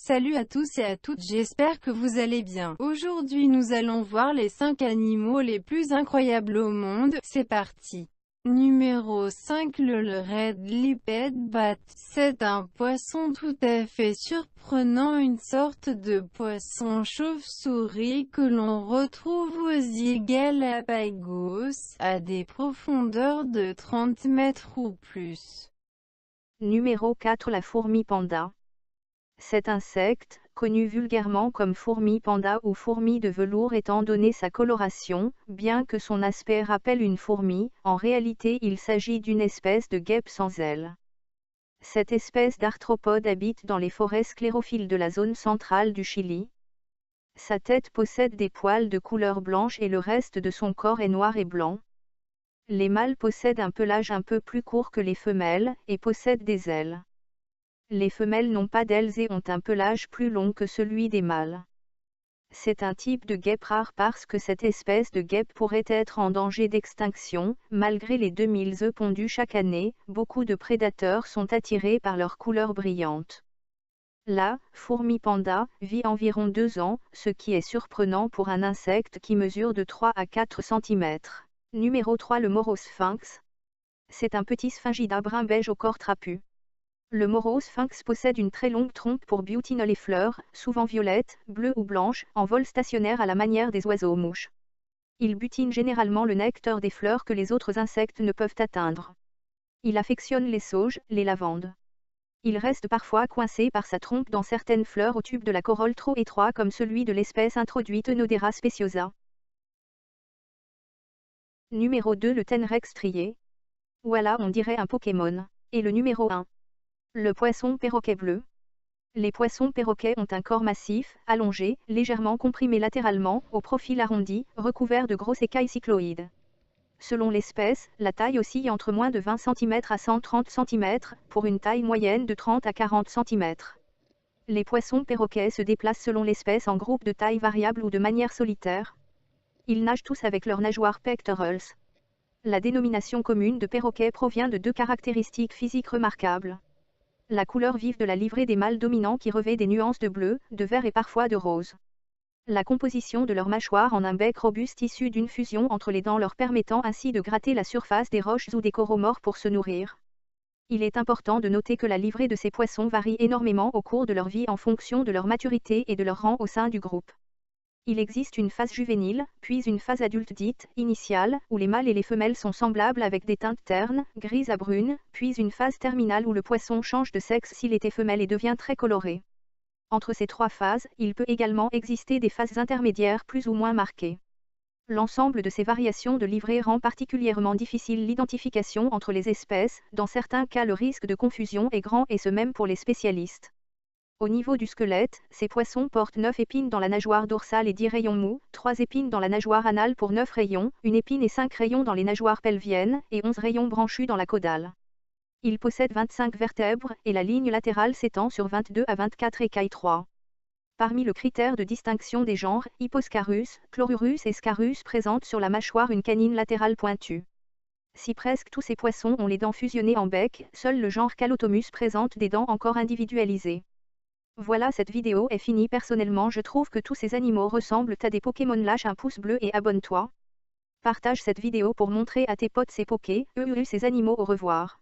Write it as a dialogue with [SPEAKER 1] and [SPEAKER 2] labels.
[SPEAKER 1] Salut à tous et à toutes, j'espère que vous allez bien. Aujourd'hui nous allons voir les 5 animaux les plus incroyables au monde. C'est parti. Numéro 5, le Red Lipped Bat. C'est un poisson tout à fait surprenant, une sorte de poisson chauve-souris que l'on retrouve aux îles Galapagos, à des profondeurs de 30 mètres ou plus.
[SPEAKER 2] Numéro 4, la fourmi panda. Cet insecte, connu vulgairement comme fourmi panda ou fourmi de velours étant donné sa coloration, bien que son aspect rappelle une fourmi, en réalité il s'agit d'une espèce de guêpe sans ailes. Cette espèce d'arthropode habite dans les forêts sclérophiles de la zone centrale du Chili. Sa tête possède des poils de couleur blanche et le reste de son corps est noir et blanc. Les mâles possèdent un pelage un peu plus court que les femelles, et possèdent des ailes. Les femelles n'ont pas d'ailes et ont un pelage plus long que celui des mâles. C'est un type de guêpe rare parce que cette espèce de guêpe pourrait être en danger d'extinction. Malgré les 2000 œufs pondus chaque année, beaucoup de prédateurs sont attirés par leur couleur brillante. La fourmi panda vit environ 2 ans, ce qui est surprenant pour un insecte qui mesure de 3 à 4 cm. Numéro 3, le morosphinx. C'est un petit sphingidat brun beige au corps trapu. Le morosphinx possède une très longue trompe pour butiner les fleurs, souvent violettes, bleues ou blanches, en vol stationnaire à la manière des oiseaux-mouches. Il butine généralement le nectar des fleurs que les autres insectes ne peuvent atteindre. Il affectionne les sauges, les lavandes. Il reste parfois coincé par sa trompe dans certaines fleurs au tube de la corolle trop étroit comme celui de l'espèce introduite Nodera speciosa. Numéro 2, le Tenrex strié. Voilà, on dirait un Pokémon. Et le numéro 1. Le poisson perroquet bleu. Les poissons perroquets ont un corps massif, allongé, légèrement comprimé latéralement, au profil arrondi, recouvert de grosses écailles cycloïdes. Selon l'espèce, la taille oscille entre moins de 20 cm à 130 cm, pour une taille moyenne de 30 à 40 cm. Les poissons perroquets se déplacent selon l'espèce en groupes de taille variable ou de manière solitaire. Ils nagent tous avec leurs nageoires pectorales. La dénomination commune de perroquet provient de 2 caractéristiques physiques remarquables. La couleur vive de la livrée des mâles dominants qui revêt des nuances de bleu, de vert et parfois de rose. La composition de leur mâchoire en un bec robuste issu d'une fusion entre les dents leur permettant ainsi de gratter la surface des roches ou des coraux morts pour se nourrir. Il est important de noter que la livrée de ces poissons varie énormément au cours de leur vie en fonction de leur maturité et de leur rang au sein du groupe. Il existe une phase juvénile, puis une phase adulte dite initiale, où les mâles et les femelles sont semblables avec des teintes ternes, grises à brunes, puis une phase terminale où le poisson change de sexe s'il était femelle et devient très coloré. Entre ces 3 phases, il peut également exister des phases intermédiaires plus ou moins marquées. L'ensemble de ces variations de livrée rend particulièrement difficile l'identification entre les espèces, dans certains cas le risque de confusion est grand et ce même pour les spécialistes. Au niveau du squelette, ces poissons portent 9 épines dans la nageoire dorsale et 10 rayons mous, 3 épines dans la nageoire anale pour 9 rayons, 1 épine et 5 rayons dans les nageoires pelviennes, et 11 rayons branchus dans la caudale. Ils possèdent 25 vertèbres, et la ligne latérale s'étend sur 22 à 24 écailles 3. Parmi le critère de distinction des genres, Hipposcarus, Chlorurus et Scarus présentent sur la mâchoire une canine latérale pointue. Si presque tous ces poissons ont les dents fusionnées en bec, seul le genre Calotomus présente des dents encore individualisées. Voilà, cette vidéo est finie. Personnellement je trouve que tous ces animaux ressemblent à des Pokémon. Lâche un pouce bleu et abonne-toi. Partage cette vidéo pour montrer à tes potes ces ces animaux. Au revoir.